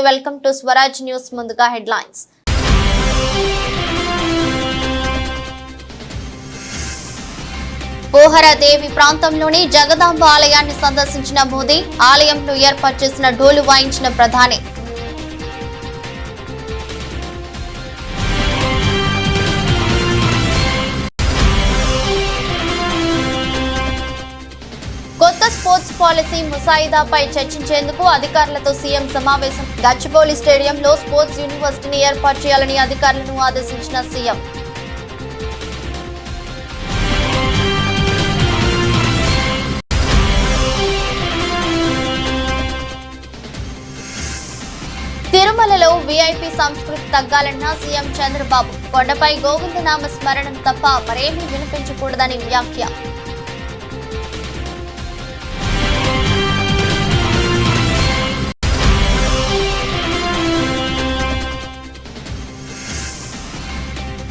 Welcome to Swaraj news. ముందుగా headlines. పోహరాదేవి ప్రాంతంలోని జగదాంబ ఆలయాన్ని సందర్శించిన మోదీ, ఆలయంలో ఏర్పాటు చేసిన డోలు వాయించిన ప్రధాని. కొత్త స్పోర్ట్స్ పాలసీ ముసాయిదాపై చర్చించేందుకు అధికారులతో సీఎం సమావేశం. గచ్చిబౌలి స్టేడియంలో స్పోర్ట్స్ యూనివర్సిటీని ఏర్పాటు చేయాలని అధికారులను ఆదేశించిన సీఎం. తిరుమలలో వీఐపీ సంస్కృతి తగ్గాలన్న సీఎం చంద్రబాబు. కొండపై గోవిందనామ స్మరణం తప్ప మరేమీ వినిపించకూడదని వ్యాఖ్య.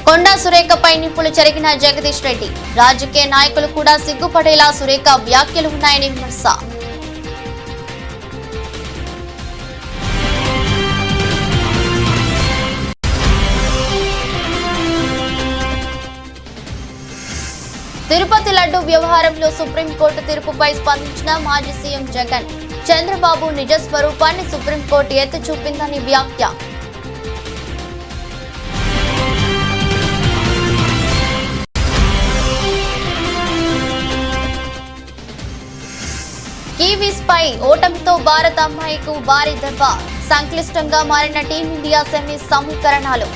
కొండా సురేఖపై నిప్పులు చెరిగిన జగదీష్ రెడ్డి. రాజకీయ నాయకులు కూడా సిగ్గుపడేలా సురేఖ వ్యాఖ్యలు ఉన్నాయని విమర్శ. తిరుపతి లడ్డు వ్యవహారంలో సుప్రీంకోర్టు తీర్పుపై స్పందించిన మాజీ సీఎం జగన్. చంద్రబాబు నిజ స్వరూపాన్ని సుప్రీంకోర్టు ఎత్తి చూపిందని వ్యాఖ్య. కివీస్ పై ఓటమితో భారత అమ్మాయికు భారీ దెబ్బ. సంక్లిష్టంగా మారిన టీమిండియా సెమీస్ సమీకరణాలు.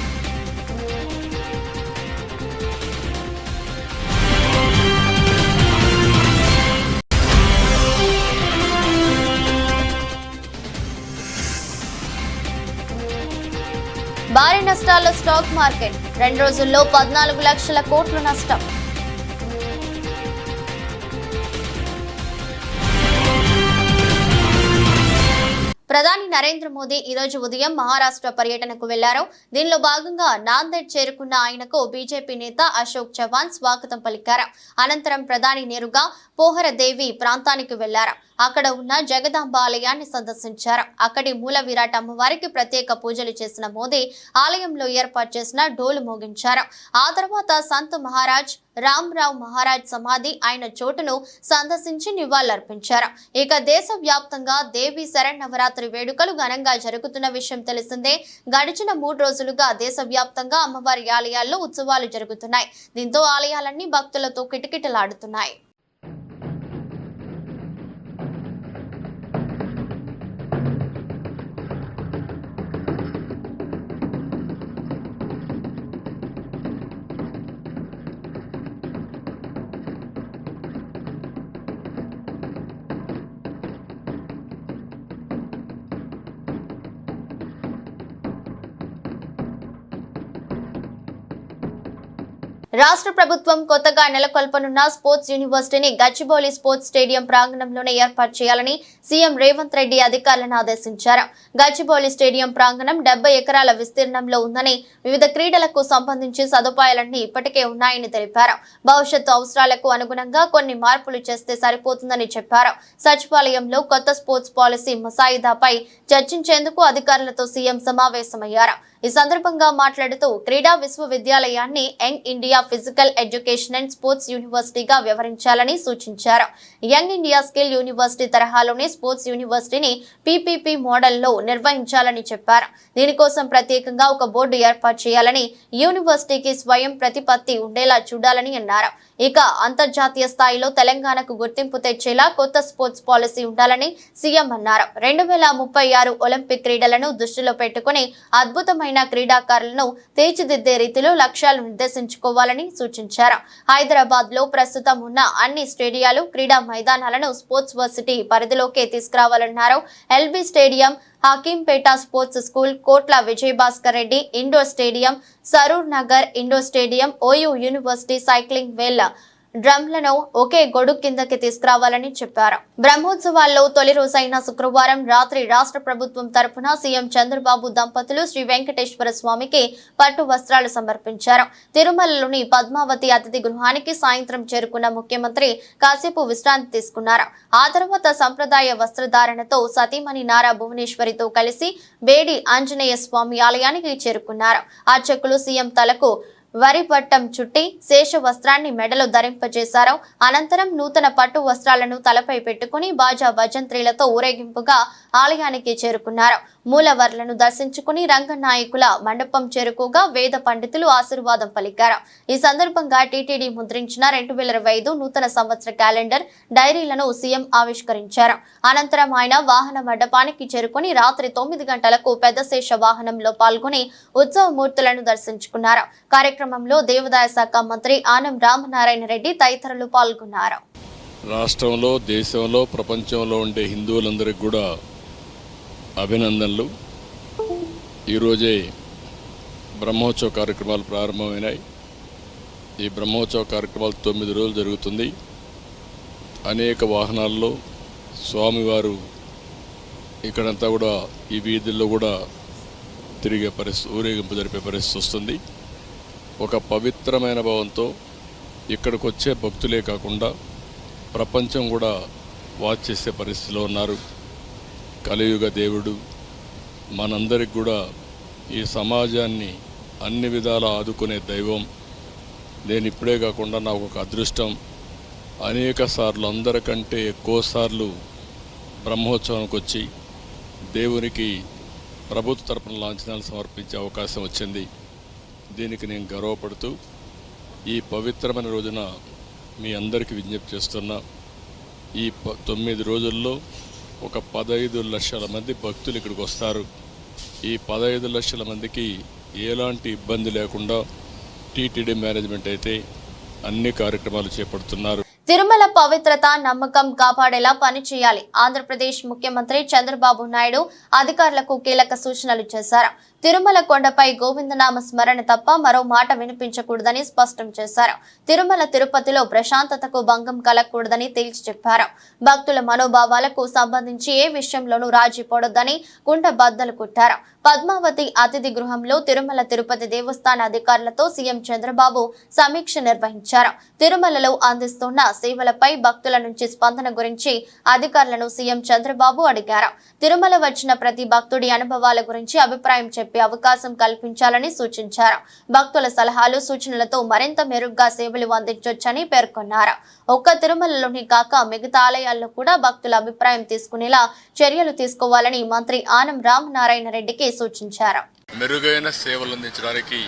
భారీ నష్టాల్లో స్టాక్ మార్కెట్. 2 రోజుల్లో 14 లక్షల కోట్ల నష్టం. ప్రధాని నరేంద్ర మోదీ ఈ రోజు ఉదయం మహారాష్ట్ర పర్యటనకు వెళ్లారు. దీనిలో భాగంగా నాందేడ్ చేరుకున్న ఆయనకు బీజేపీ నేత అశోక్ చవాన్ స్వాగతం పలికారు. అనంతరం ప్రధాని నేరుగా పోహరదేవి ప్రాంతానికి వెళ్లారు. అక్కడ ఉన్న జగదాంబ ఆలయాన్ని సందర్శించారు. అక్కడి మూల విరాట్ అమ్మవారికి ప్రత్యేక పూజలు చేసిన మోదీ ఆలయంలో ఏర్పాటు చేసిన డోలు మోగించారు. ఆ తర్వాత సంత్ మహారాజ్ రామ్రావ్ మహారాజ్ సమాధి ఆయన చోటును సందర్శించి నివాళులర్పించారు. ఇక దేశవ్యాప్తంగా దేవి శరన్నవరాత్రి వేడుకలు ఘనంగా జరుగుతున్న విషయం తెలిసిందే. గడిచిన 3 రోజులుగా దేశవ్యాప్తంగా అమ్మవారి ఆలయాల్లో ఉత్సవాలు జరుగుతున్నాయి. దీంతో ఆలయాలన్నీ భక్తులతో కిటకిటలాడుతున్నాయి. రాష్ట్ర ప్రభుత్వం కొత్తగా నెలకొల్పనున్న స్పోర్ట్స్ యూనివర్సిటీని గచ్చిబౌలి స్పోర్ట్స్ స్టేడియం ప్రాంగణంలోనే ఏర్పాటు చేయాలని సీఎం రేవంత్ రెడ్డి అధికారులను ఆదేశించారు. గచ్చిబౌలి స్టేడియం ప్రాంగణం 70 ఎకరాల విస్తీర్ణంలో ఉందని, వివిధ క్రీడలకు సంబంధించి సదుపాయాలన్నీ ఇప్పటికే ఉన్నాయని తెలిపారు. భవిష్యత్తు అవసరాలకు అనుగుణంగా కొన్ని మార్పులు చేస్తే సరిపోతుందని చెప్పారు. సచివాలయంలో కొత్త స్పోర్ట్స్ పాలసీ ముసాయిదాపై చర్చించేందుకు అధికారులతో సీఎం సమావేశమయ్యారు. ఈ సందర్భంగా మాట్లాడుతూ క్రీడా విశ్వవిద్యాలయాన్ని young India physical education and sports యూనివర్సిటీగా వ్యవహరించాలని సూచించారు. యంగ్ ఇండియా స్కిల్ యూనివర్సిటీ తరహాలోనే స్పోర్ట్స్ యూనివర్సిటీని పీపీపీ మోడల్లో నిర్వహించాలని చెప్పారు. దీనికోసం ప్రత్యేకంగా ఒక బోర్డు ఏర్పాటు చేయాలని, యూనివర్సిటీకి స్వయం ప్రతిపత్తి ఉండేలా చూడాలని అన్నారు. ఇక అంతర్జాతీయ స్థాయిలో తెలంగాణకు గుర్తింపు తెచ్చేలా కొత్త స్పోర్ట్స్ పాలసీ ఉండాలని సీఎం అన్నారు. 2036 ఒలింపిక్ క్రీడలను దృష్టిలో పెట్టుకుని అద్భుతమైన క్రీడాకారులను తీర్చిదిద్దే రీతిలో లక్ష్యాలు నిర్దేశించుకోవాలని సూచించారు. హైదరాబాద్ లో ప్రస్తుతం ఉన్న అన్ని స్టేడియాలు, క్రీడా మైదానాలను స్పోర్ట్స్ వర్సిటీ పరిధిలోకి తీసుకురావాలన్నారు. LB stadium, Hakimpet sports school, Kotla Vijayabhaskar Reddy indoor stadium, Saroor Nagar indoor stadium, OU university cycling వేల్ డ్రమ్లను ఒకే గొడుగు కిందకి తీసుకురావాలని చెప్పారు. బ్రహ్మోత్సవాల్లో తొలి రోజైన శుక్రవారం రాత్రి రాష్ట్ర ప్రభుత్వం తరపున సీఎం చంద్రబాబు దంపతులు శ్రీ వెంకటేశ్వర స్వామికి పట్టు వస్త్రాలు సమర్పించారు. తిరుమలలోని పద్మావతి అతిథి గృహానికి సాయంత్రం చేరుకున్న ముఖ్యమంత్రి కాసేపు విశ్రాంతి తీసుకున్నారు. ఆ తర్వాత సంప్రదాయ వస్త్రధారణతో సతీమణి నారా భువనేశ్వరితో కలిసి బేడి ఆంజనేయ స్వామి ఆలయానికి చేరుకున్నారు. అర్చకులు సీఎం తలకు వరి పట్టం చుట్టి శేష వస్త్రాన్ని మెడలో ధరింపజేశారు. అనంతరం నూతన పట్టు వస్త్రాలను తలపై పెట్టుకుని బాజా భజంత్రీలతో ఊరేగింపుగా ఆలయానికి చేరుకున్నారు. మూలవర్లను దర్శించుకుని రంగనాయకుల మండపం చేరుకోగా వేద పండితులు ఆశీర్వాదం పలికారు. ఈ సందర్భంగా టీటీడీ ముద్రించిన 2025 నూతన సంవత్సర క్యాలెండర్ డైరీలను సీఎం ఆవిష్కరించారు. అనంతరం ఆయన వాహన మండపానికి చేరుకుని రాత్రి 9 గంటలకు పెద్ద శేష వాహనంలో పాల్గొని ఉత్సవమూర్తులను దర్శించుకున్నారు. కార్యక్రమంలో దేవాదాయ శాఖ మంత్రి ఆనం రామనారాయణ రెడ్డి తదితరులు పాల్గొన్నారు. రాష్ట్రంలో, దేశంలో, ప్రపంచంలో ఉండే హిందువులందరికీ కూడా అభినందనలు. ఈరోజే బ్రహ్మోత్సవ కార్యక్రమాలు ప్రారంభమైనాయి. ఈ బ్రహ్మోత్సవ కార్యక్రమాలు 9 రోజులు జరుగుతుంది. అనేక వాహనాల్లో స్వామివారు ఇక్కడంతా కూడా ఈ వీధుల్లో కూడా తిరిగే పరిస్థితి, ఊరేగింపు జరిపే పరిస్థితి వస్తుంది. ఒక పవిత్రమైన భావంతో ఇక్కడికి వచ్చే భక్తులే కాకుండా ప్రపంచం కూడా వాచ్ చేసే పరిస్థితిలో ఉన్నారు. కలియుగ దేవుడు మనందరికి కూడా ఈ సమాజాన్ని అన్ని విధాలా ఆదుకునే దైవం. నేను ఇప్పుడే కాకుండా నాకు ఒక అదృష్టం, అనేక సార్లు, అందరికంటే ఎక్కువ సార్లు బ్రహ్మోత్సవానికి వచ్చి దేవునికి ప్రభుత్వ తరపున లాంఛనాలు సమర్పించే అవకాశం వచ్చింది. దీనికి నేను గర్వపడుతూ ఈ పవిత్రమైన రోజున మీ అందరికీ విజ్ఞప్తి చేస్తున్నా. ఈ 9 రోజుల్లో ఒక 15 లక్షల మంది భక్తులు ఇక్కడికి వస్తారు. ఈ 15 లక్షల మందికి ఎలాంటి ఇబ్బంది లేకుండా టీటీడీ మేనేజ్మెంట్ అయితే అన్ని కార్యక్రమాలు చేపడుతున్నారు. తిరుమల పవిత్రత, నమ్మకం కాపాడేలా పనిచేయాలి. ఆంధ్రప్రదేశ్ ముఖ్యమంత్రి చంద్రబాబు నాయుడు అధికారులకు కీలక సూచనలు చేశారు. తిరుమల కొండపై గోవిందనామ స్మరణ తప్ప మరో మాట వినిపించకూడదని స్పష్టం చేశారు. తిరుమల తిరుపతిలో ప్రశాంతతకు భంగం కలగకూడదని తేల్చి చెప్పారు. భక్తుల మనోభావాలకు సంబంధించి ఏ విషయంలోనూ రాజీ పడొద్దని కుండ బద్దలు కొట్టారు. పద్మావతి అతిథి గృహంలో తిరుమల తిరుపతి దేవస్థాన అధికారులతో సీఎం చంద్రబాబు సమీక్ష నిర్వహించారు. తిరుమలలో అందిస్తున్న సేవలపై భక్తుల నుంచి స్పందన గురించి అధికారులను సీఎం చంద్రబాబు అడిగారు. తిరుమల వచ్చిన ప్రతి భక్తుడి అనుభవాల గురించి అభిప్రాయం చెప్పే అవకాశం కల్పించాలని సూచించారు. భక్తుల సలహాలు, సూచనలతో మరింత మెరుగ్గా సేవలు అందించొచ్చని పేర్కొన్నారు. ఒక్క తిరుమలలోనే కాక మిగతా ఆలయాల్లో కూడా భక్తుల అభిప్రాయం తీసుకునేలా చర్యలు తీసుకోవాలని మంత్రి ఆనం రామనారాయణ రెడ్డికి సూచించారు. మెరుగైన సేవలు అందించడానికి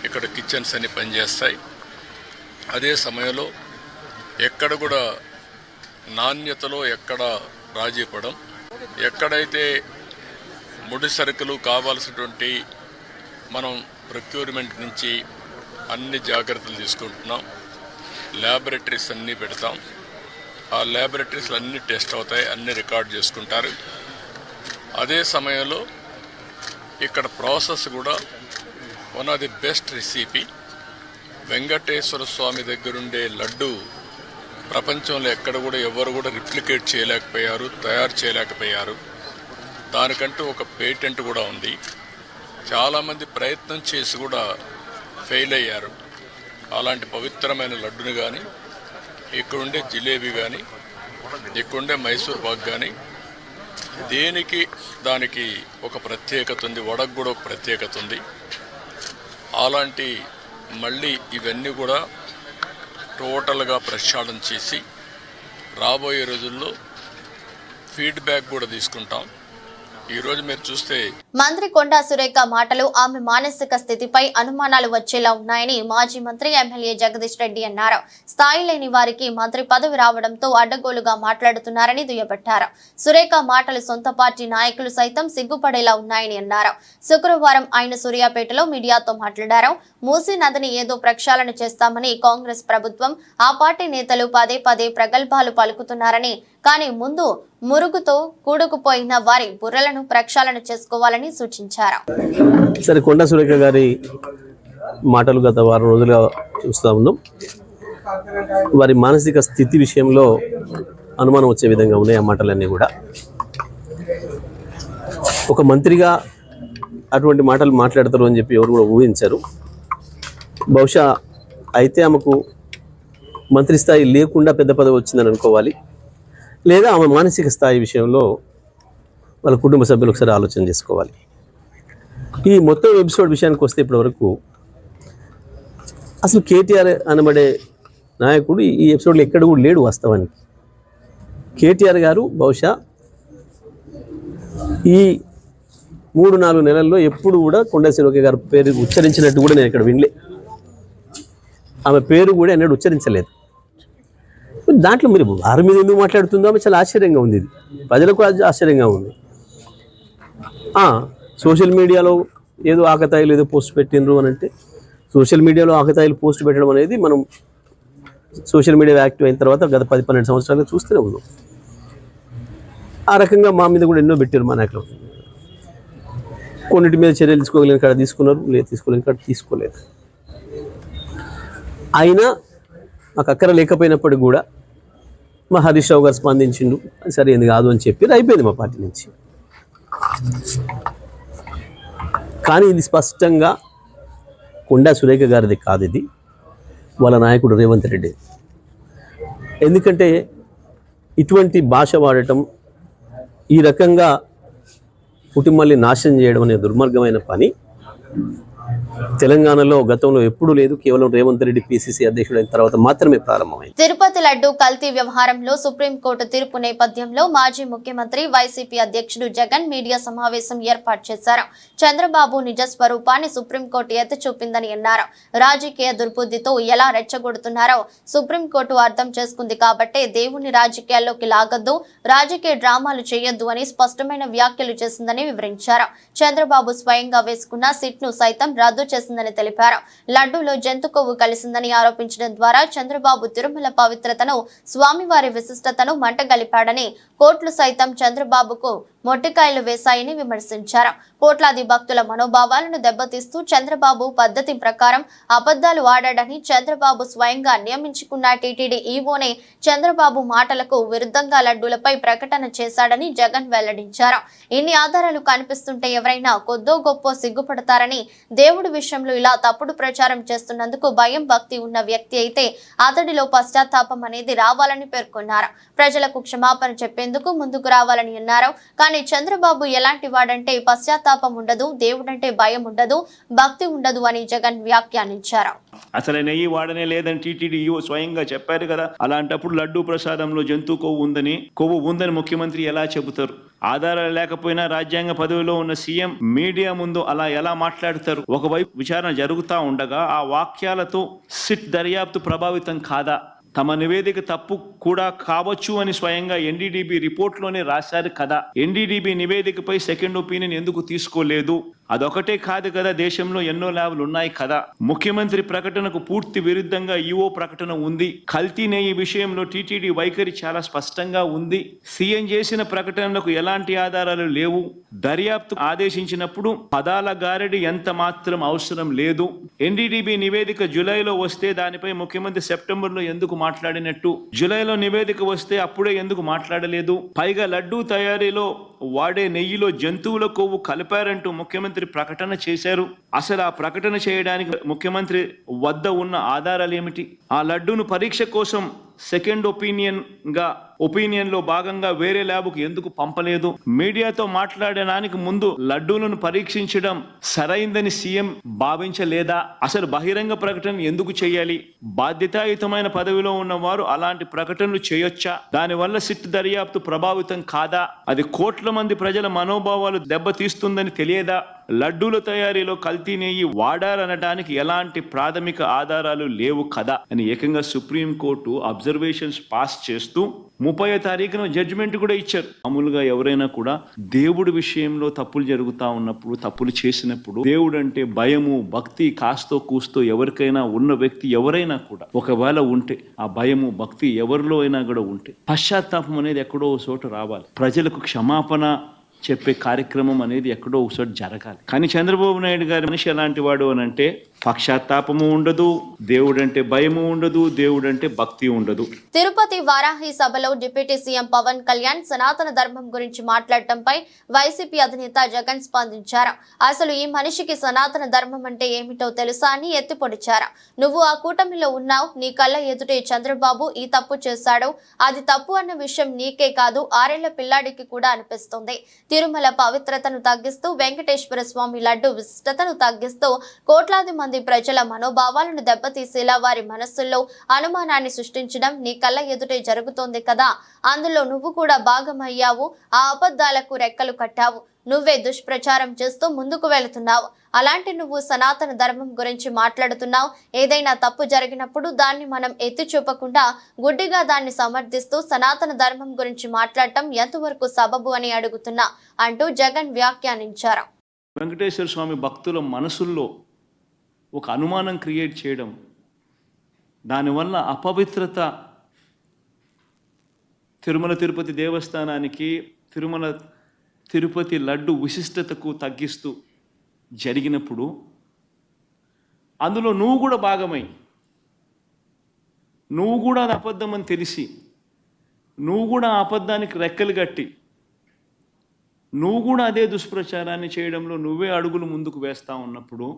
ఇక్కడ కిచెన్స్ అన్ని పనిచేస్తాయి. అదే సమయంలో ఎక్కడ కూడా నాణ్యతలో ఎక్కడ రాజీ పడం, ఎక్కడైతే ముడి సరుకులు కావాల్సినటువంటి మనం ప్రొక్యూర్మెంట్ నుంచి అన్ని జాగ్రత్తలు తీసుకుంటున్నాం. ల్యాబొరేటరీస్ అన్నీ పెడతాం. ఆ ల్యాబొరేటరీస్లో అన్ని టెస్ట్ అవుతాయి, అన్ని రికార్డ్ చేసుకుంటారు. అదే సమయంలో ఇక్కడ ప్రాసెస్ కూడా one of the best recipe. Venkateswara Swamy దగ్గరుండే లడ్డు ప్రపంచంలో ఎక్కడ కూడా ఎవరు కూడా రిప్లికేట్ చేయలేకపోయారు, తయారు చేయలేకపోయారు. దానికంటూ ఒక పేటెంట్ కూడా ఉంది. చాలామంది ప్రయత్నం చేసి కూడా ఫెయిల్ అయ్యారు. అలాంటి పవిత్రమైన లడ్డుని కానీ, ఇక్కడుండే జిలేబీ కానీ, ఇక్కడుండే మైసూర్ పాక్ కానీ, దేనికి దానికి ఒక ప్రత్యేకత ఉంది. వడకు కూడా ఒక ప్రత్యేకత ఉంది. అలాంటి మళ్ళీ ఇవన్నీ కూడా టోటల్గా ప్రక్షాళన చేసి రాబోయే రోజుల్లో ఫీడ్బ్యాక్ కూడా తీసుకుంటాం. ఈ రోజు మీరు చూస్తే మంత్రి కొండా సురేఖ మాటలు ఆమె మానసిక స్థితిపై అనుమానాలు వచ్చేలా ఉన్నాయని మాజీ మంత్రి ఎమ్మెల్యే జగదీష్ రెడ్డి అన్నారు. స్థాయి లేని వారికి మంత్రి పదవి రావడంతో అడ్డగోలుగా మాట్లాడుతున్నారని దుయ్యబట్టారు. సురేఖ మాటలు సొంత పార్టీ నాయకులు సైతం సిగ్గుపడేలా ఉన్నాయని అన్నారు. శుక్రవారం ఆయన సూర్యాపేటలో మీడియాతో మాట్లాడారు. మూసీ నదిని ఏదో ప్రక్షాళన చేస్తామని కాంగ్రెస్ ప్రభుత్వం, ఆ పార్టీ నేతలు పదే పదే ప్రగల్భాలు పలుకుతున్నారని, కానీ ముందు మురుగుతో కూడుకుపోయిన వారి బుర్రలను ప్రక్షాళన చేసుకోవాలని సూచించారు. సరే, కొండా సురేఖ గారి మాటలు గత వారం రోజులుగా చూస్తూ ఉన్నాం. వారి మానసిక స్థితి విషయంలో అనుమానం వచ్చే విధంగా ఉన్నాయి ఆ మాటలన్నీ కూడా. ఒక మంత్రిగా అటువంటి మాటలు మాట్లాడతారు అని చెప్పి ఎవరు కూడా ఊహించారు. బహుశా అయితే ఆమెకు మంత్రి స్థాయి లేకుండా పెద్ద పదవి వచ్చిందని అనుకోవాలి, లేదా ఆమె మానసిక స్థాయి విషయంలో వాళ్ళ కుటుంబ సభ్యులు ఒకసారి ఆలోచన చేసుకోవాలి. ఈ మొత్తం ఎపిసోడ్ విషయానికి వస్తే ఇప్పటివరకు అసలు కేటీఆర్ అనబడే నాయకుడు ఈ ఎపిసోడ్లో ఎక్కడ కూడా లేడు. వాస్తవానికి కేటీఆర్ గారు బహుశా ఈ 3-4 నెలల్లో ఎప్పుడు కూడా కొండా సురేఖ గారి పేరు ఉచ్చరించినట్టు కూడా నేను ఇక్కడ వినలే. ఆమె పేరు కూడా ఎన్నడూ ఉచ్చరించలేదు. దాంట్లో మీరు వారి మీద ఎందుకు మాట్లాడుతుందో ఆమె చాలా ఆశ్చర్యంగా ఉంది. ఇది ప్రజలకు ఆశ్చర్యంగా ఉంది. సోషల్ మీడియాలో ఏదో ఆకతాయిలు ఏదో పోస్ట్ పెట్టినరు అని అంటే, సోషల్ మీడియాలో ఆకతాయిలు పోస్ట్ పెట్టడం అనేది మనం సోషల్ మీడియా యాక్టివ్ అయిన తర్వాత గత 10-12 సంవత్సరాలుగా చూస్తూనే ఉన్నాం. ఆ రకంగా మా మీద కూడా ఎన్నో పెట్టారు మా నాయకులు. కొన్నిటి మీద చర్యలు తీసుకోగలిగిన కాడ తీసుకున్నారు, లేదు తీసుకోలేని కాడ తీసుకోలేదు. అయినా మాకు అక్కర లేకపోయినప్పటికి కూడా మా హరీష్ రావు గారు స్పందించిండు, అది సరైనది కాదు అని చెప్పి అయిపోయింది మా పార్టీ నుంచి. కానీ ఇది స్పష్టంగా కొండా సురేఖ గారిది కాదు, ఇది వాళ్ళ నాయకుడు రేవంత్ రెడ్డి. ఎందుకంటే ఇటువంటి భాష వాడటం, ఈ రకంగా కుటుంబాన్ని నాశనం చేయడం అనే దుర్మార్గమైన పని తెలంగాణలో గతంలో ఎప్పుడూ లేదు. కేవలం రేవంత్ రెడ్డి పిసిసి అధ్యక్షుడైన తర్వాత మాత్రమే ప్రారంభమైంది. తిరుపతి లడ్డు కల్తీ వ్యవహారంలో సుప్రీంకోర్టు తీర్పు నేపథ్యంలో మాజీ ముఖ్యమంత్రి వైసీపీ అధ్యక్షుడు జగన్ మీడియా సమావేశం ఏర్పాటు చేశారు. చంద్రబాబు నిజ స్వరూపాన్ని సుప్రీంకోర్టు ఎత్తి చూపిందని అన్నారు. రాజకీయ దుర్బుద్ధితో ఎలా రెచ్చగొడుతున్నారో సుప్రీంకోర్టు అర్థం చేసుకుంది కాబట్టే దేవుణ్ణి రాజకీయాల్లోకి లాగొద్దు, రాజకీయ డ్రామాలు చేయొద్దు అని స్పష్టమైన వ్యాఖ్యలు చేసిందని వివరించారు. చంద్రబాబు స్వయంగా వేసుకున్న సిట్ను సైతం రద్దు చేసిందని తెలిపారు. లడ్డూలో జంతు కొవ్వు కలిసిందని ఆరోపించడం ద్వారా చంద్రబాబు తిరుమల పవిత్రతను, స్వామివారి విశిష్టతను మంటగలిపాడని, కోర్టులు సైతం చంద్రబాబుకు మొట్టికాయలు వేశాయని విమర్శించారు. కోట్లాది భక్తుల మనోభావాలను దెబ్బతీస్తూ చంద్రబాబు పద్ధతి ప్రకారం అబద్ధాలు ఆడాడని, చంద్రబాబు స్వయంగా నియమించుకున్న టీటీడీ ఈవోనే చంద్రబాబు మాటలకు విరుద్ధంగా లడ్డూలపై ప్రకటన చేశాడని జగన్ వెల్లడించారు. ఇన్ని ఆధారాలు కనిపిస్తుంటే ఎవరైనా కొద్దో గొప్ప సిగ్గుపడతారని, దేవుడి విషయంలో ఇలా తప్పుడు ప్రచారం చేస్తున్నందుకు భయం భక్తి ఉన్న వ్యక్తి అయితే అతడిలో పశ్చాత్తాపం అనేది రావాలని పేర్కొన్నారు. ప్రజలకు క్షమాపణ చెప్పేందుకు ముందుకు రావాలని అన్నారు. కానీ చంద్రబాబు ఎలాంటి వాడంటే పశ్చాత్తాపం ఉండదు, దేవుడంటే భయం ఉండదు, భక్తి ఉండదు అని జగన్ వ్యాఖ్యానించారు. అసలు నెయ్యి వాడనే లేదని టీటీడీ స్వయంగా చెప్పారు కదా. అలాంటప్పుడు లడ్డూ ప్రసాదంలో జంతు కొవ్వు ఉందని ముఖ్యమంత్రి ఎలా చెబుతారు? ఆధారాలు లేకపోయినా రాజ్యాంగ పదవిలో ఉన్న సీఎం మీడియా ముందు అలా ఎలా మాట్లాడతారు? ఒకవైపు విచారణ జరుగుతూ ఉండగా ఆ వాక్యాలతో సిట్ దర్యాప్తు ప్రభావితం కాదా? తమ నివేదిక తప్పు కూడా కావచ్చు అని స్వయంగా ఎన్డీడీబీ రిపోర్ట్లోనే రాశారు కదా. ఎన్డీడీబీ నివేదికపై సెకండ్ ఒపీనియన్ ఎందుకు తీసుకోలేదు? అదొకటే కాదు కదా, దేశంలో ఎన్నో ల్యాబ్లు ఉన్నాయి కదా. ముఖ్యమంత్రి ప్రకటనకు పూర్తి విరుద్ధంగా ఈవో ప్రకటన ఉంది. కల్తీ నెయ్యి విషయంలో టీటీడీ వైఖరి చాలా స్పష్టంగా ఉంది. సీఎం చేసిన ప్రకటనలకు ఎలాంటి ఆధారాలు లేవు. దర్యాప్తు ఆదేశించినప్పుడు పదాల గారడి ఎంత మాత్రం అవసరం లేదు. ఎన్డీడీబీ నివేదిక జూలైలో వస్తే దానిపై ముఖ్యమంత్రి సెప్టెంబర్లో ఎందుకు మాట్లాడినట్టు? జూలైలో నివేదిక వస్తే అప్పుడే ఎందుకు మాట్లాడలేదు? పైగా లడ్డూ తయారీలో వాడే నెయ్యిలో జంతువుల కొవ్వు కలిపారంటూ ముఖ్యమంత్రి ప్రకటన చేశారు. అసలు ఆ ప్రకటన చేయడానికి ముఖ్యమంత్రి వద్ద ఉన్న ఆధారాలు ఏమిటి? ఆ లడ్డూను పరీక్ష కోసం సెకండ్ ఒపీనియన్ లో భాగంగా వేరే ల్యాబ్కు ఎందుకు పంపలేదు? మీడియాతో మాట్లాడడానికి ముందు లడ్డూలను పరీక్షించడం సరైందని సీఎం భావించలేదా? అసలు బహిరంగ ప్రకటన ఎందుకు చేయాలి? బాధ్యతాయుతమైన పదవిలో ఉన్నవారు అలాంటి ప్రకటనలు చేయొచ్చా? దానివల్ల సిట్ దర్యాప్తు ప్రభావితం కాదా? అది కోట్ల మంది ప్రజల మనోభావాలు దెబ్బతీస్తుందని తెలియదా? లడ్డూల తయారీలో కల్తీ నెయ్యి వాడారనడానికి ఎలాంటి ప్రాథమిక ఆధారాలు లేవు కదా అని ఏకంగా సుప్రీంకోర్టు అబ్జర్వేషన్స్ పాస్ చేస్తూ 30వ తారీఖున జడ్జిమెంట్ కూడా ఇచ్చారు. మామూలుగా ఎవరైనా కూడా దేవుడి విషయంలో తప్పులు జరుగుతూ ఉన్నప్పుడు, తప్పులు చేసినప్పుడు దేవుడు అంటే భయము భక్తి కాస్తో కూస్తో ఎవరికైనా ఉన్న వ్యక్తి ఎవరైనా కూడా ఒకవేళ ఉంటే, ఆ భయము భక్తి ఎవరిలో అయినా కూడా ఉంటే పశ్చాత్తాపం అనేది ఎక్కడో చోట రావాలి. ప్రజలకు క్షమాపణ చెప్పే కార్యక్రమం అనేది ఎక్కడో ఒకసారి జరగాలి. కానీ చంద్రబాబు నాయుడు గారి మనిషి ఎలాంటి వాడు అని అంటే పక్షాత్తాపము ఉండదు, దేవుడంటే భయము ఉండదు, దేవుడంటే భక్తి ఉండదు. తిరుపతి వారాహి సభలో డిప్యూటీ సీఎం పవన్ కళ్యాణ్ సనాతన ధర్మం గురించి మాట్లాడటంపై వైసీపీ అధినేత జగన్ స్పందించారు. అసలు ఈ మనిషికి సనాతన ధర్మం అంటే ఏమిటో తెలుసా అని ఎత్తిపొడిచారు. నువ్వు ఆ కూటమిలో ఉన్నావు, నీ కళ్ళ ఎదుటే చంద్రబాబు ఈ తప్పు చేశాడు. అది తప్పు అన్న విషయం నీకే కాదు, 6 ఏళ్ల పిల్లాడికి కూడా అనిపిస్తుంది. తిరుమల పవిత్రతను తగ్గిస్తూ, వెంకటేశ్వర స్వామి లడ్డు విశిష్టతను తగ్గిస్తూ కోట్లాది మంది ప్రజల మనోభావాలను దెబ్బతీసేలా వారి మనస్సుల్లో అనుమానాన్ని సృష్టించడం నీ కళ్ళ ఎదుటే జరుగుతోంది కదా. అందులో నువ్వు కూడా భాగమయ్యావు. ఆ అబద్ధాలకు రెక్కలు కట్టావు. నువ్వే దుష్ప్రచారం చేస్తూ ముందుకు వెళుతున్నావు. అలాంటి నువ్వు సనాతన ధర్మం గురించి మాట్లాడుతున్నావు. ఏదైనా తప్పు జరిగినప్పుడు దాన్ని మనం ఎత్తి చూపకుండా గుడ్డిగా దాన్ని సమర్థిస్తూ సనాతన ధర్మం గురించి మాట్లాడటం ఎంతవరకు సబబు అని అడుగుతున్నా అంటూ జగన్ వ్యాఖ్యానించారు. వెంకటేశ్వర స్వామి భక్తుల మనసుల్లో ఒక అనుమానం క్రియేట్ చేయడం, దానివల్ల అపవిత్రత తిరుమల తిరుపతి దేవస్థానానికి, తిరుమల తిరుపతి లడ్డు విశిష్టతకు తగ్గిస్తూ జరిగినప్పుడు అందులో నువ్వు కూడా భాగమై, నువ్వు కూడా అది అబద్ధం అని తెలిసి, నువ్వు కూడా ఆ అబద్ధానికి రెక్కలు కట్టి, నువ్వు కూడా అదే దుష్ప్రచారాన్ని చేయడంలో నువ్వే అడుగులు ముందుకు వేస్తూ ఉన్నప్పుడు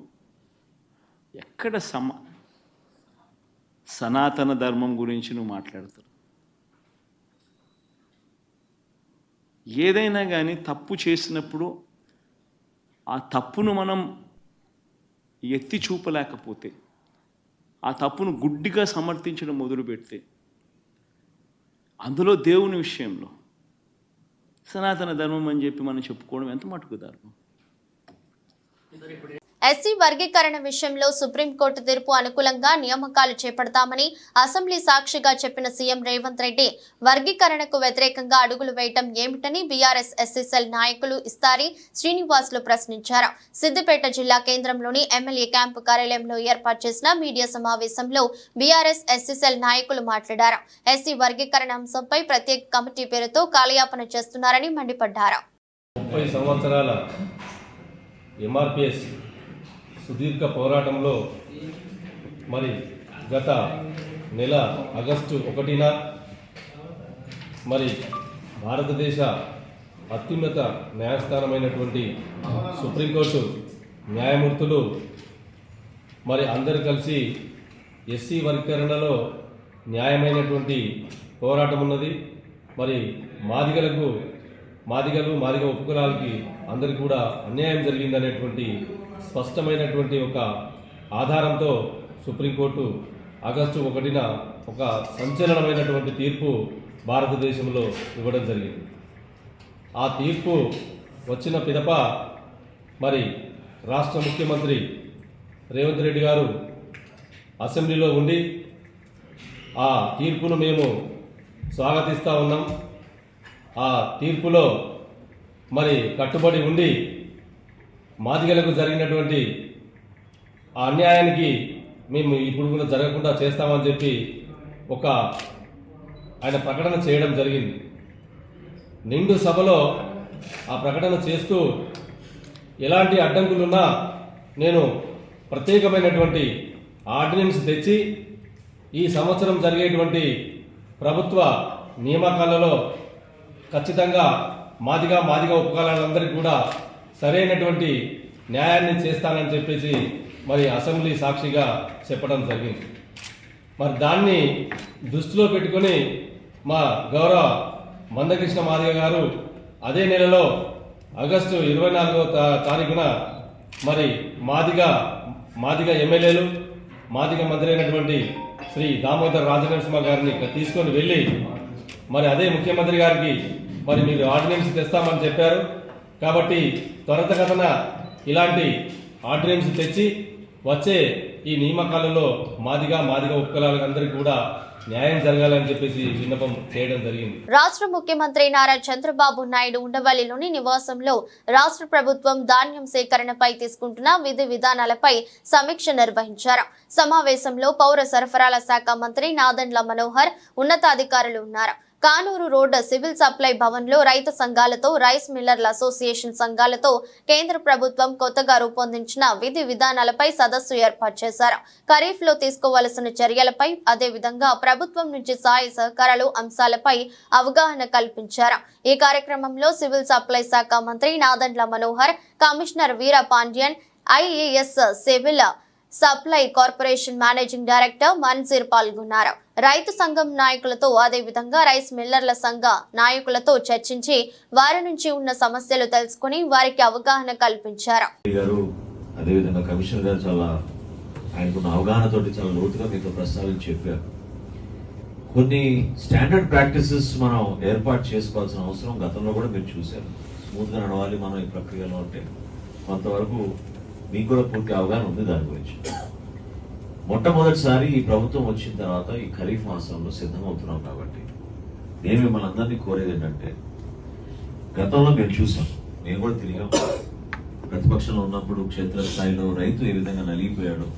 ఎక్కడ సనాతన ధర్మం గురించి నువ్వు మాట్లాడతావు? ఏదైనా కానీ తప్పు చేసినప్పుడు ఆ తప్పును మనం ఎత్తి చూపలేకపోతే, ఆ తప్పును గుడ్డిగా సమర్థించడం మొదలుపెడితే, అందులో దేవుని విషయంలో సనాతన ధర్మం అని చెప్పి మనం చెప్పుకోవడం ఎంత మటుకు ధర్మం? ఎస్సీ వర్గీకరణ విషయంలో సుప్రీంకోర్టు తీర్పు అనుకూలంగా నియామకాలు చేపడతామని అసెంబ్లీ సాక్షిగా చెప్పిన సీఎం రేవంత్ రెడ్డి వర్గీకరణకు వ్యతిరేకంగా అడుగులు వేయటం ఏమిటని బీఆర్ఎస్ ఎస్సీసెల్ నాయకులు ఇస్తారి శ్రీనివాసులు ప్రశ్నించారు. సిద్దిపేట జిల్లా కేంద్రంలోని ఎమ్మెల్యే క్యాంపు కార్యాలయంలో ఏర్పాటు చేసిన మీడియా సమావేశంలో బీఆర్ఎస్ ఎస్సీసెల్ నాయకులు మాట్లాడారు. ఎస్సీ వర్గీకరణ అంశంపై ప్రత్యేక కమిటీ పేరుతో కాలయాపన చేస్తున్నారని మండిపడ్డారు. 30 సంవత్సరాల ఎంఆర్పిఎస్ సుదీర్ఘ పోరాటంలో మరి గత నెల ఆగస్టు 1న మరి భారతదేశ అత్యున్నత న్యాయస్థానమైనటువంటి సుప్రీంకోర్టు న్యాయమూర్తులు మరి అందరూ కలిసి ఎస్సీ వర్గీకరణలో న్యాయమైనటువంటి పోరాటం ఉన్నది. మరి మాదిగ ఉపకులాలకి అందరికీ కూడా అన్యాయం జరిగిందనేటువంటి స్పష్టమైనటువంటి ఒక ఆధారంతో సుప్రీంకోర్టు ఆగస్టు 1న ఒక సంచలనమైనటువంటి తీర్పు భారతదేశంలో ఇవ్వడం జరిగింది. ఆ తీర్పు వచ్చిన పిదప మరి రాష్ట్ర ముఖ్యమంత్రి రేవంత్ రెడ్డి గారు అసెంబ్లీలో ఉండి ఆ తీర్పును మేము స్వాగతిస్తూ ఉన్నాం. ఆ తీర్పులో మరి కట్టుబడి ఉండి మాదిగలకు జరిగినటువంటి ఆ అన్యాయానికి మేము ఇప్పుడు కూడా జరగకుండా చేస్తామని చెప్పి ఒక ఆయన ప్రకటన చేయడం జరిగింది. నిండు సభలో ఆ ప్రకటన చేస్తూ ఎలాంటి అడ్డంకులున్నా నేను ప్రత్యేకమైనటువంటి ఆర్డినెన్స్ తెచ్చి ఈ సంవత్సరం జరిగేటువంటి ప్రభుత్వ నియామకాలలో ఖచ్చితంగా మాదిగ ఉపకులాలందరికీ కూడా సరైనటువంటి న్యాయాన్ని చేస్తానని చెప్పేసి మరి అసెంబ్లీ సాక్షిగా చెప్పడం జరిగింది. మరి దాన్ని దృష్టిలో పెట్టుకొని మా గౌరవ మందకృష్ణ మాదిగ గారు అదే నెలలో ఆగస్టు 24వ తారీఖున మరి మాదిగ ఎమ్మెల్యేలు, మాదిగ మంత్రి అయినటువంటి శ్రీ దామోదర్ రాజనరసింహ గారిని తీసుకొని వెళ్ళి మరి అదే ముఖ్యమంత్రి గారికి మరి మీరు ఆర్డినెన్స్ తెస్తామని చెప్పారు కాబట్టి త్వరితగతిన ఇలాంటి ఆర్డినెన్స్ తెచ్చి వచ్చే ఈ నియామకాలలో మాదిగ ఉపకులాలందరికీ కూడా న్యాయం జరగాలని చెప్పేసి విన్నపం చేయడం జరిగింది. రాష్ట్ర ముఖ్యమంత్రి నారా చంద్రబాబు నాయుడు ఉండవల్లిలోని నివాసంలో రాష్ట్ర ప్రభుత్వం ధాన్యం సేకరణపై తీసుకుంటున్న విధి విధానాలపై సమీక్ష నిర్వహించారు. సమావేశంలో పౌర సరఫరాల శాఖ మంత్రి నాదెండ్ల మనోహర్ ఉన్నతాధికారులు ఉన్నారు. కానూరు రోడ్ సివిల్ సప్లై భవన్లో రైతు సంఘాలతో రైస్ మిల్లర్ల అసోసియేషన్ సంఘాలతో కేంద్ర ప్రభుత్వం కొత్తగా రూపొందించిన విధి విధానాలపై సదస్సు ఏర్పాటు చేశారు. ఖరీఫ్ లో తీసుకోవాల్సిన చర్యలపై, అదేవిధంగా ప్రభుత్వం నుంచి సహాయ సహకారాలు అంశాలపై అవగాహన కల్పించారు. ఈ కార్యక్రమంలో సివిల్ సప్లై శాఖ మంత్రి Nadendla Manohar, commissioner Veera Pandian, IAS civil supply corporation managing director Manjeer పాల్గొన్నారు. రైతు సంఘం నాయకులతో, అదేవిధంగా రైస్ మిల్లర్ల సంఘ నాయకులతో చర్చించి వారి నుంచి ఉన్న సమస్యలు తెలుసుకుని వారికి అవగాహన కల్పించారు. అదేవిధంగా కమిషనర్ గారు చాలా ఆయనకున్న అవగాహనతోటి చాలా లోతుగా మీతో ప్రస్తావించి చెప్పారు. కొన్ని స్టాండర్డ్ ప్రాక్టీసెస్ మనం ఏర్పాటు చేసుకోవాల్సిన అవసరం గతంలో కూడా మీరు చూశారు. స్మూత్ గా నడవాలి మనం ఈ ప్రక్రియలో అంటే కొంతవరకు మీకు కూడా పూర్తి అవగాహన ఉంది దాని గురించి. మొట్టమొదటిసారి ఈ ప్రభుత్వం వచ్చిన తర్వాత ఈ ఖరీఫ్ మాసంలో సిద్ధమవుతున్నాం కాబట్టి నేను మిమ్మల్ని అందరినీ కోరేది ఏంటంటే, గతంలో మేము చూసాం, మేము కూడా తిరిగాం. ప్రతిపక్షంలో ఉన్నప్పుడు క్షేత్రస్థాయిలో రైతు ఏ విధంగా నలిగిపోయాడు,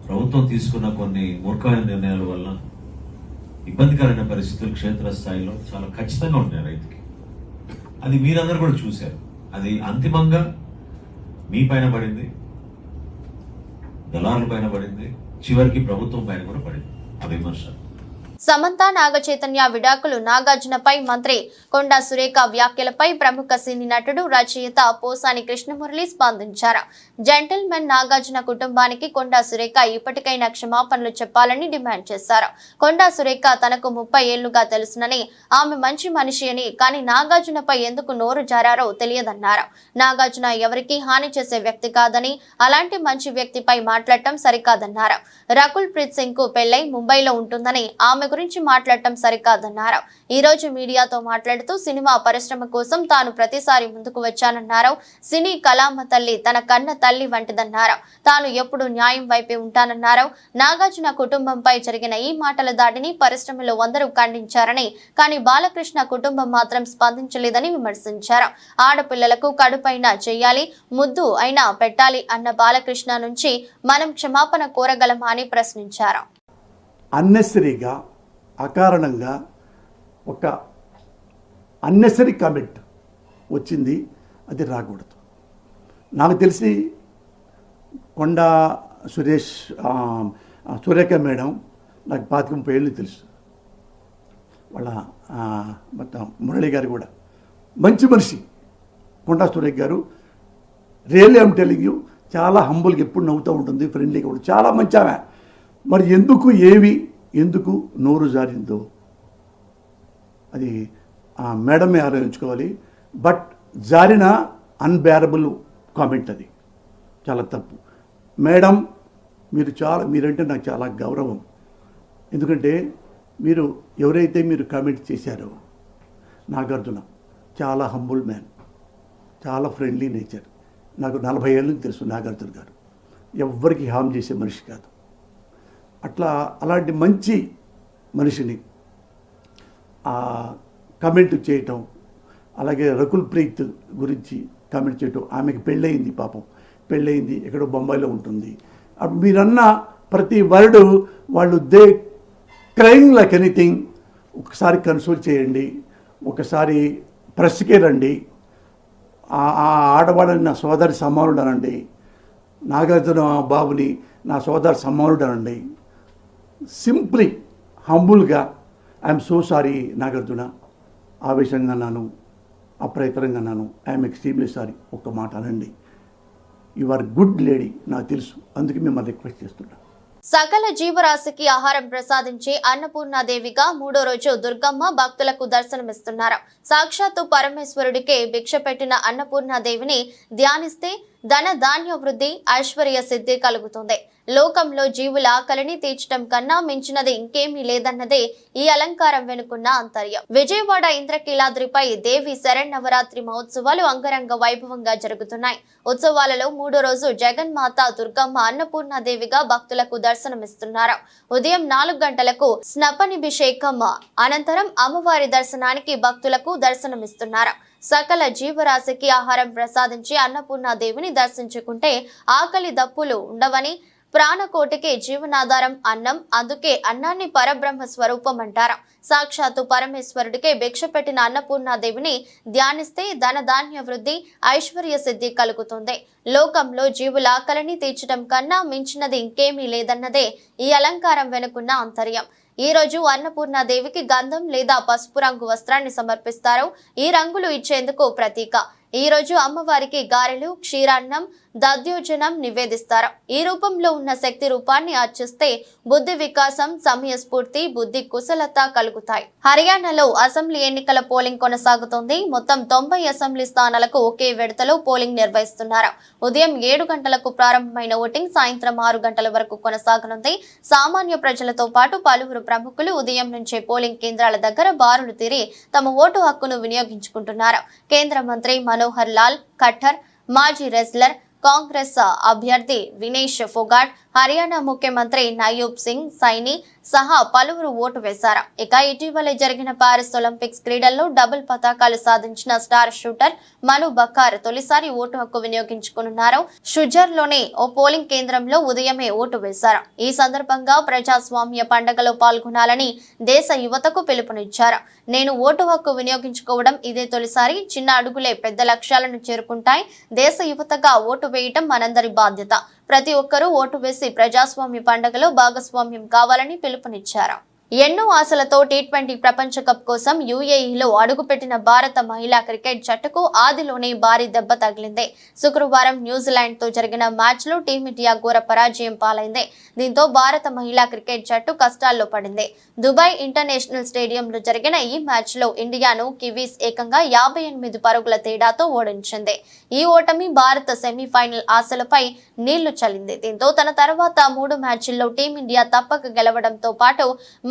ప్రభుత్వం తీసుకున్న కొన్ని మూర్ఖమైన నిర్ణయాల వల్ల ఇబ్బందికరమైన పరిస్థితులు క్షేత్రస్థాయిలో చాలా ఖచ్చితంగా ఉంటాయి రైతుకి. అది మీరందరూ కూడా చూశారు. అది అంతిమంగా మీ పైన పడింది, దళారుల పైన పడింది, చివరికి ప్రభుత్వం పైన కూడా పడింది ఆ విమర్శ. సమంత నాగ చైతన్య విడాకులు, నాగార్జునపై మంత్రి కొండా సురేఖ వ్యాఖ్యలపై ప్రముఖ సినీ నటుడు, రచయిత పోసాని కృష్ణమురళి స్పందించారు. జెంటిల్మెన్ నాగార్జున కుటుంబానికి కొండా సురేఖ ఇప్పటికైనా క్షమాపణలు చెప్పాలని డిమాండ్ చేశారు. కొండా సురేఖ తనకు 30 ఏళ్లుగా తెలుసునని, ఆమె మంచి మనిషి అని, కానీ నాగార్జునపై ఎందుకు నోరు జారారో తెలియదన్నారు. నాగార్జున ఎవరికి హాని చేసే వ్యక్తి కాదని, అలాంటి మంచి వ్యక్తిపై మాట్లాడటం సరికాదన్నారు. రకుల్ ప్రీత్ సింగ్ కు పెళ్లై ముంబైలో ఉంటుందని, ఆమె గురించి మాట్లాడటం సరికాదన్నారు. ఈ రోజు మీడియాతో మాట్లాడుతూ సినిమా పరిశ్రమ కోసం తాను ప్రతిసారి ముందుకు వచ్చానన్నారు. సినీ కళామ తల్లి తన కన్న తల్లి వంటిదన్నారు. తాను ఎప్పుడు న్యాయం వైపే ఉంటానన్నారు. నాగార్జున కుటుంబంపై జరిగిన ఈ మాటల దాడిని పరిశ్రమలో అందరూ ఖండించారని, కానీ బాలకృష్ణ కుటుంబం మాత్రం స్పందించలేదని విమర్శించారు. ఆడపిల్లలకు కడుపైన చెయ్యాలి, ముద్దు అయినా పెట్టాలి అన్న బాలకృష్ణ నుంచి మనం క్షమాపణ కోరగలమా అని ప్రశ్నించారు. అన్నెసరీగా, అకారణంగా ఒక అన్నెసరీ కామెంట్ వచ్చింది, అది రాకూడదు. నాకు తెలిసి కొండా సురేఖ మేడం నాకు 25-30 ఏళ్ళు తెలుసు. వాళ్ళ మొత్తం మురళి గారు కూడా మంచి మనిషి. కొండా సురేఖ గారు రియల్లీ ఐమ్ టెల్లింగ్ యూ, చాలా హంబుల్గా ఎప్పుడు నవ్వుతూ ఉంటుంది, ఫ్రెండ్లీగా ఉంటుంది, చాలా మంచి ఆమె. మరి ఎందుకు నోరు జారిందో అది మేడమే ఆలోచించుకోవాలి. బట్ జారిన అన్బేరబుల్ కామెంట్, అది చాలా తప్పు. మేడం మీరంటే నాకు చాలా గౌరవం. ఎందుకంటే ఎవరైతే మీరు కామెంట్ చేశారో, నాగార్జున చాలా హంబుల్ మ్యాన్, చాలా ఫ్రెండ్లీ నేచర్. నాకు 40 ఏళ్ళ నుంచి తెలుసు నాగార్జున గారు. ఎవ్వరికి హామ్ చేసే మనిషి కాదు. అలాంటి మంచి మనిషిని కమెంట్ చేయటం, అలాగే రకుల్ ప్రీత్ గురించి కామెంట్ చేయటం. ఆమెకి పెళ్ళయింది, పాపం పెళ్ళయింది, ఎక్కడో బొంబాయిలో ఉంటుంది. మీరన్న ప్రతి వర్డు వాళ్ళు క్రైమ్ లైక్ ఎనీథింగ్. ఒకసారి కన్సోల్ చేయండి, ఒకసారి ప్రెస్కే రండి. ఆ ఆడవాళ్ళని నా సోదరి సమానుడు అనండి, నాగార్జున బాబుని నా సోదరి సమానుడు అనండి. సింప్లీ హంబుల్గా ఐఎమ్ సో సారీ నాగార్జున, ఆవేశంగా అన్నాను, అప్రయత్నంగా అన్నాను, ఐఎమ్ ఎక్స్ట్రీమ్లీ సారీ. ఒక్క మాట అనండి. యు ఆర్ గుడ్ లేడీ, నాకు తెలుసు, అందుకే మిమ్మల్ని రిక్వెస్ట్ చేస్తున్నాను. సకల జీవరాశికి ఆహారం ప్రసాదించే అన్నపూర్ణాదేవిగా 3వ రోజు దుర్గమ్మ భక్తులకు దర్శనమిస్తున్నారు. సాక్షాత్తు పరమేశ్వరుడికే భిక్ష పెట్టిన అన్నపూర్ణాదేవిని ధ్యానిస్తే ధన ధాన్య వృద్ధి, ఐశ్వర్య సిద్ధి కలుగుతుంది. లోకంలో జీవుల ఆకలిని తీర్చడం కన్నా మించినది ఇంకేమీ లేదన్నదే ఈ అలంకారం వెనుకున్న అంతర్యం. విజయవాడ ఇంద్రకీలాద్రిపై దేవి శరన్నవరాత్రి మహోత్సవాలు అంగరంగ వైభవంగా జరుగుతున్నాయి. ఉత్సవాలలో 3వ రోజు జగన్మాత దుర్గమ్మ అన్నపూర్ణాదేవిగా భక్తులకు దర్శనమిస్తున్నారు. ఉదయం 4 గంటలకు స్నపనాభిషేకం అనంతరం అమ్మవారి దర్శనానికి భక్తులకు దర్శనమిస్తున్నారు. సకల జీవరాశికి ఆహారం ప్రసాదించి అన్నపూర్ణాదేవిని దర్శించుకుంటే ఆకలి దప్పులు ఉండవని, ప్రాణకోటికి జీవనాధారం అన్నం, అందుకే అన్నాన్ని పరబ్రహ్మ స్వరూపం అంటారు. సాక్షాత్తు పరమేశ్వరుడికే భిక్ష పెట్టిన అన్నపూర్ణాదేవిని ధ్యానిస్తే ధన ధాన్య వృద్ధి, ఐశ్వర్య సిద్ధి కలుగుతుంది. లోకంలో జీవుల ఆకలిని తీర్చడం కన్నా మించినది ఇంకేమీ లేదన్నదే ఈ అలంకారం వెనుకున్న ఆంతర్యం. ఈ రోజు అన్నపూర్ణాదేవికి గంధం లేదా పసుపు రంగు వస్త్రాన్ని సమర్పిస్తారు. ఈ రంగులు ఇచ్చేందుకు ప్రతీక. ఈ రోజు అమ్మవారికి గారెలు, క్షీరాన్నం, దధ్యోజనం నివేదిస్తారు. ఈ రూపంలో ఉన్న శక్తి రూపాన్ని అర్చిస్తే బుద్ధి వికాసం, సమయస్ఫూర్తి, బుద్ధి కుశలత కలుగుతాయి. హర్యానాలో అసెంబ్లీ ఎన్నికల పోలింగ్ కొనసాగుతోంది. మొత్తం 90 అసెంబ్లీ స్థానాలకు ఒకే విడతలో పోలింగ్ నిర్వహిస్తున్నారు. ఉదయం 7 గంటలకు ప్రారంభమైన ఓటింగ్ సాయంత్రం 6 గంటల వరకు కొనసాగనుంది. సామాన్య ప్రజలతో పాటు పలువురు ప్రముఖులు ఉదయం నుంచే పోలింగ్ కేంద్రాల దగ్గర బారులు తీరి తమ ఓటు హక్కును వినియోగించుకుంటున్నారు. కేంద్ర మంత్రి మనోహర్ లాల్ ఖట్టర్, మాజీ రెజ్లర్, కాంగ్రెస్ అభ్యర్థి వినేష్ ఫోగాట్, హర్యానా ముఖ్యమంత్రి నయూబ్ సింగ్ సైని సహా పలువురు ఓటు వేశారు. ఇక ఇటీవలే జరిగిన పారిస్ ఒలింపిక్స్ క్రీడల్లో డబుల్ పతాకాలు సాధించిన స్టార్ షూటర్ మను బకార్ తొలిసారి ఓటు హక్కు వినియోగించుకున్నారు. షుజర్లోని ఓ పోలింగ్ కేంద్రంలో ఉదయమే ఓటు వేశారు. ఈ సందర్భంగా ప్రజాస్వామ్య పండుగలో పాల్గొనాలని దేశ యువతకు పిలుపునిచ్చారు. నేను ఓటు హక్కు వినియోగించుకోవడం ఇదే తొలిసారి. చిన్న అడుగులే పెద్ద లక్ష్యాలను చేరుకుంటాయి. దేశ యువతగా ఓటు వేయటం మనందరి బాధ్యత. ప్రతి ఒక్కరూ ఓటు వేసి ప్రజాస్వామ్య పండుగలో భాగస్వామ్యం కావాలని పిలుపునిచ్చారు. ఎన్నో ఆశలతో టీ20 ప్రపంచ కప్ కోసం యుఏఈలో అడుగుపెట్టిన భారత మహిళా క్రికెట్ జట్టుకు ఆదిలోనే భారీ దెబ్బ తగిలింది. శుక్రవారం న్యూజిలాండ్ తో జరిగిన మ్యాచ్ లో టీమిండియా ఘోర పరాజయం పాలైంది. దీంతో భారత మహిళా క్రికెట్ జట్టు కష్టాల్లో పడింది. దుబాయ్ ఇంటర్నేషనల్ స్టేడియంలో జరిగిన ఈ మ్యాచ్ లో ఇండియాను కివీస్ ఏకంగా 58 పరుగుల తేడాతో ఓడించింది. ఈ ఓటమి భారత సెమీఫైనల్ ఆశలపై నీళ్లు చల్లింది. దీంతో తన తర్వాత 3 మ్యాచ్ల్లో టీమిండియా తప్పక గెలవడంతో పాటు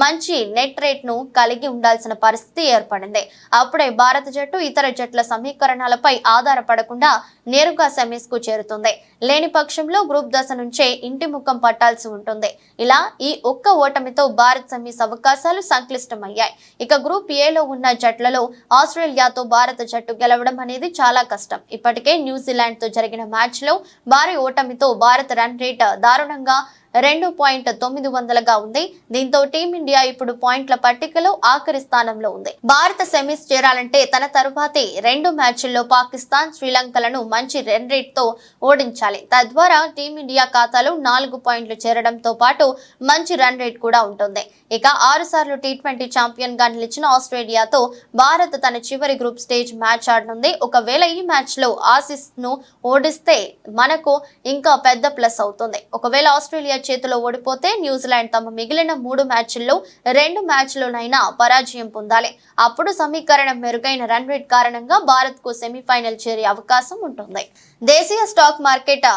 మంచి నెట్ రేట్ ను కలిగి ఉండాల్సిన పరిస్థితి ఏర్పడింది. అప్పుడే భారత జట్టు ఇతర జట్ల సమీకరణాలపై ఆధారపడకుండా నేరుగా సెమీస్ కు చేరుతుంది. లేని పక్షంలో గ్రూప్ దశ నుంచే ఇంటి ముఖం పట్టాల్సి ఉంటుంది. ఇలా ఈ ఒక్క ఓటమితో భారత్ సెమీస్ అవకాశాలు సంక్లిష్టమయ్యాయి. ఇక గ్రూప్ ఏలో ఉన్న జట్లలో ఆస్ట్రేలియాతో భారత జట్టు గెలవడం అనేది చాలా కష్టం. ఇప్పటికే న్యూజిలాండ్ తో జరిగిన మ్యాచ్ లో భారీ ఓటమితో భారత రన్ రేట్ దారుణంగా 2.900గా ఉంది. దీంతో టీమిండియా ఇప్పుడు పాయింట్ల పట్టికలో ఆఖరి స్థానంలో ఉంది. భారత సెమీస్ చేరాలంటే తన తరువాతి 2 మ్యాచ్ల్లో పాకిస్తాన్, శ్రీలంకలను మంచి రన్ రేట్ తో ఓడించాలి. తద్వారా టీమిండియా ఖాతాలో 4 పాయింట్లు చేరడంతో పాటు మంచి రన్ రేట్ కూడా ఉంటుంది. ఇక 6 సార్లు టీ20 ఛాంపియన్ గా నిలిచిన ఆస్ట్రేలియాతో భారత్ తన చివరి గ్రూప్ స్టేజ్ మ్యాచ్ ఆడనుంది. ఒకవేళ ఈ మ్యాచ్ లో ఆసీస్ ను ఓడిస్తే మనకు ఇంకా పెద్ద ప్లస్ అవుతుంది. ఒకవేళ ఆస్ట్రేలియా చేతిలో ఓడిపోతే న్యూజిలాండ్ తమ మిగిలిన 3 మ్యాచ్ల్లో 2 మ్యాచ్లోనైనా పరాజయం పొందాలి. అప్పుడు సమీకరణం మెరుగైన రన్ రేట్ కారణంగా భారత్ కు సెమీఫైనల్ చేరే అవకాశం ఉంటుంది. దేశీయ స్టాక్ మార్కెట్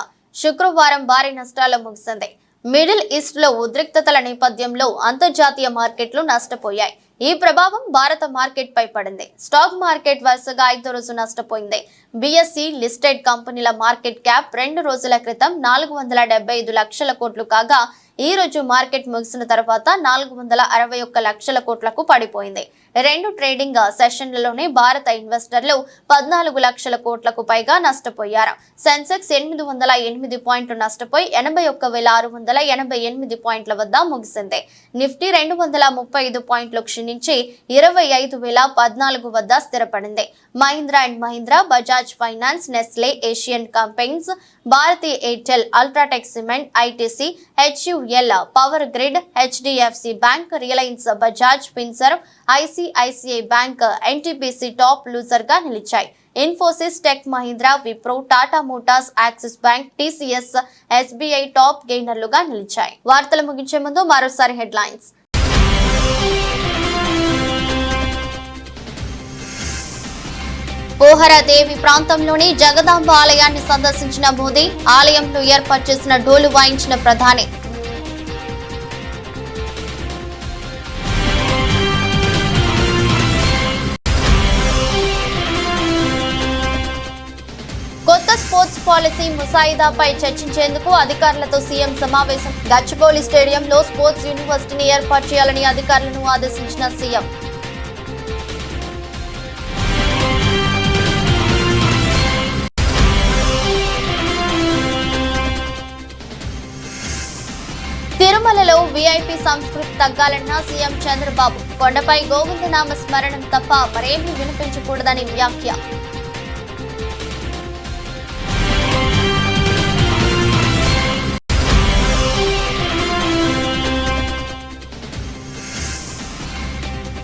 శుక్రవారం భారీ నష్టాల్లో ముగిసింది. మిడిల్ ఈస్ట్ లో ఉద్రిక్తతల నేపథ్యంలో అంతర్జాతీయ మార్కెట్లు నష్టపోయాయి. ఈ ప్రభావం భారత మార్కెట్ పై పడింది. స్టాక్ మార్కెట్ వరుసగా 5వ రోజు నష్టపోయింది. బిఎస్ఈ లిస్టెడ్ కంపెనీల మార్కెట్ క్యాప్ 2 రోజుల క్రితం 475 లక్షల కోట్లు కాగా ఈ రోజు మార్కెట్ ముగిసిన తర్వాత 461 లక్షల కోట్లకు పడిపోయింది. 2 ట్రేడింగ్ సెషన్లలోనే భారత ఇన్వెస్టర్లు 14 లక్షల కోట్లకు పైగా నష్టపోయారు. సెన్సెక్స్ 808 పాయింట్లు నష్టపోయి 81,688 పాయింట్ల వద్ద ముగిసింది. నిఫ్టీ 235 పాయింట్లు క్షీణించి 25,014 వద్ద స్థిరపడింది. Mahindra and Mahindra, Bajaj finance, Nestle, Asian companies, Bharti Airtel, UltraTech cement, ITC, HUL, power grid, HDFC bank, Reliance, Bajaj Finserv, ICICI bank, NTPC top loser గా నిలిచాయి. Infosys, tech Mahindra, Wipro, Tata motors, Axis bank, TCS, SBI top గెయినర్లుగా నిలిచాయి. వార్తలు ముగించే ముందు మరోసారి హెడ్లైన్స్. పోహరాదేవి ప్రాంతంలోని జగదాంబ ఆలయాన్ని సందర్శించిన మోదీ, ఆలయంలో ఏర్పాటు చేసిన డోలు వాయించిన ప్రధాని. కొత్త స్పోర్ట్స్ పాలసీ ముసాయిదాపై చర్చించేందుకు అధికారులతో సీఎం సమావేశం. గచ్చిబౌలి స్టేడియంలో స్పోర్ట్స్ యూనివర్సిటీని ఏర్పాటు చేయాలని అధికారులను ఆదేశించిన సీఎం. తిరుమలలో వీఐపీ సంస్కృతి తగ్గాలన్న సీఎం చంద్రబాబు. కొండపై గోవిందనామ స్మరణం తప్ప మరేమీ వినిపించకూడదని వ్యాఖ్య.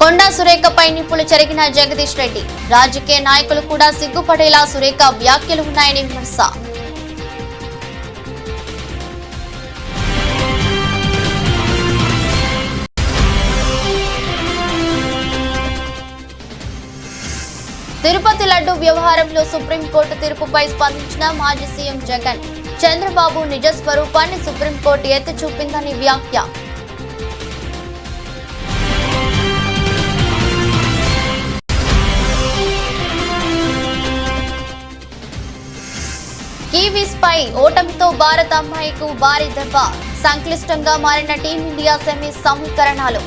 కొండా సురేఖపై నిప్పులు చెరిగిన జగదీష్ రెడ్డి. రాజకీయ నాయకులు కూడా సిగ్గుపడేలా సురేఖ వ్యాఖ్యలు ఉన్నాయని విమర్శ. తిరుపతి లడ్డు వ్యవహారంలో సుప్రీంకోర్టు తీర్పుపై స్పందించిన మాజీ సీఎం జగన్. చంద్రబాబు నిజ స్వరూపాన్ని సుప్రీంకోర్టు ఎత్తి చూపిందని వ్యాఖ్య. కివీస్ పై ఓటమితో భారత అమ్మాయికు భారీ దెబ్బ. సంక్లిష్టంగా మారిన టీమిండియా సెమీస్ సమీకరణాలు.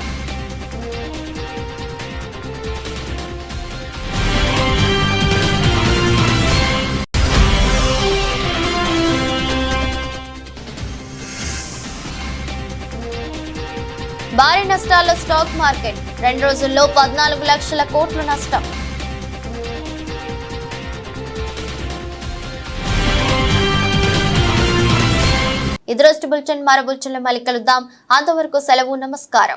భారీ నష్టాల్లో స్టాక్ మార్కెట్. 2 రోజుల్లో 14 లక్షల కోట్ల నష్టం. ఇది రోజు బులెటిన్. మరో బులెటిన్లో మళ్ళీ కలుద్దాం. అంతవరకు సెలవు. నమస్కారం.